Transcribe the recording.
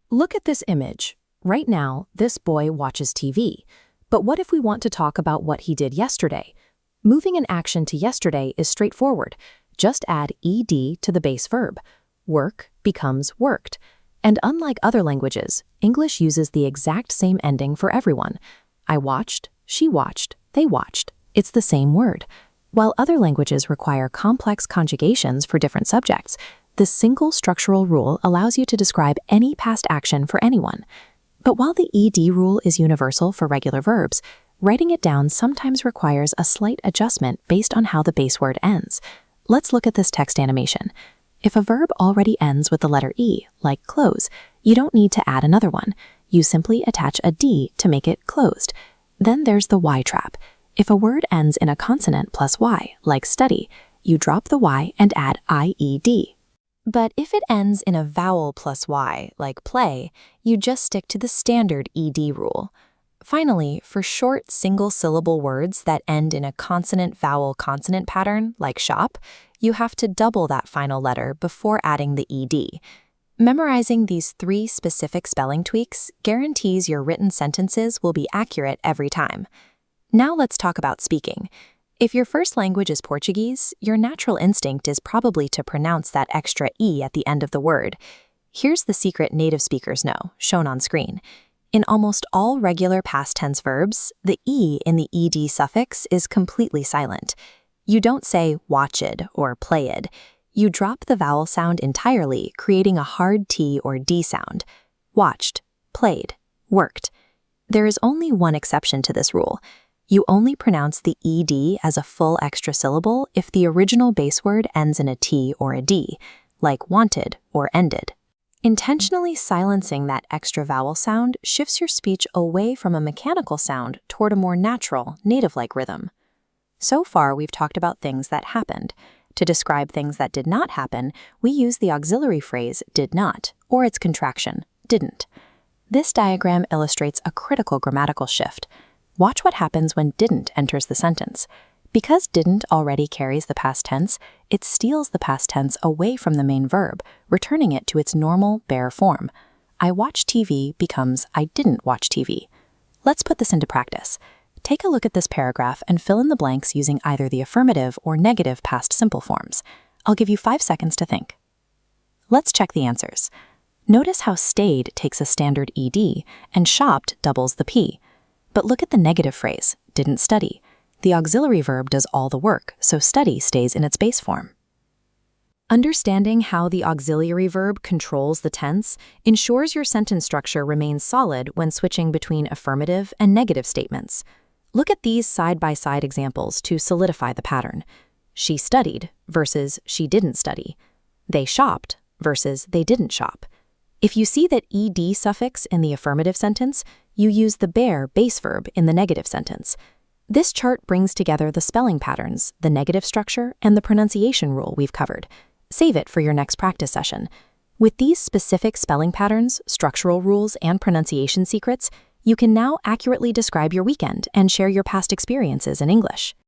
Look at this image. Right now, this boy watches TV. But what if we want to talk about what he did yesterday? Moving an action to yesterday is straightforward. Just add ed to the base verb. Work becomes worked. And unlike other languages, English uses the exact same ending for everyone. I watched, she watched, they watched. It's the same word. While other languages require complex conjugations for different subjects, this single structural rule allows you to describe any past action for anyone. But while the ed rule is universal for regular verbs, writing it down sometimes requires a slight adjustment based on how the base word ends. Let's look at this text animation. If a verb already ends with the letter E, like close, you don't need to add another one. You simply attach a D to make it closed. Then there's the Y trap. If a word ends in a consonant plus Y, like study, you drop the Y and add IED. But if it ends in a vowel plus Y, like play, you just stick to the standard ED rule. Finally, for short single-syllable words that end in a consonant-vowel-consonant pattern, like shop, you have to double that final letter before adding the ED. Memorizing these 3 specific spelling tweaks guarantees your written sentences will be accurate every time. Now let's talk about speaking. If your first language is Portuguese, your natural instinct is probably to pronounce that extra E at the end of the word. Here's the secret native speakers know, shown on screen. In almost all regular past tense verbs, the E in the ed suffix is completely silent. You don't say watched or played. You drop the vowel sound entirely, creating a hard T or D sound. Watched, played, worked. There is only one exception to this rule. You only pronounce the ed as a full extra syllable if the original base word ends in a T or a D, like wanted or ended. Intentionally silencing that extra vowel sound shifts your speech away from a mechanical sound toward a more natural, native-like rhythm. So far, we've talked about things that happened. To describe things that did not happen, we use the auxiliary phrase did not, or its contraction, didn't. This diagram illustrates a critical grammatical shift. Watch what happens when didn't enters the sentence. Because didn't already carries the past tense, it steals the past tense away from the main verb, returning it to its normal, bare form. I watched TV becomes I didn't watch TV. Let's put this into practice. Take a look at this paragraph and fill in the blanks using either the affirmative or negative past simple forms. I'll give you 5 seconds to think. Let's check the answers. Notice how stayed takes a standard ed and shopped doubles the P. But look at the negative phrase, didn't study. The auxiliary verb does all the work, so study stays in its base form. Understanding how the auxiliary verb controls the tense ensures your sentence structure remains solid when switching between affirmative and negative statements. Look at these side-by-side examples to solidify the pattern. She studied versus she didn't study. They shopped versus they didn't shop. If you see that ed suffix in the affirmative sentence, you use the bare base verb in the negative sentence. This chart brings together the spelling patterns, the negative structure, and the pronunciation rule we've covered. Save it for your next practice session. With these specific spelling patterns, structural rules, and pronunciation secrets, you can now accurately describe your weekend and share your past experiences in English.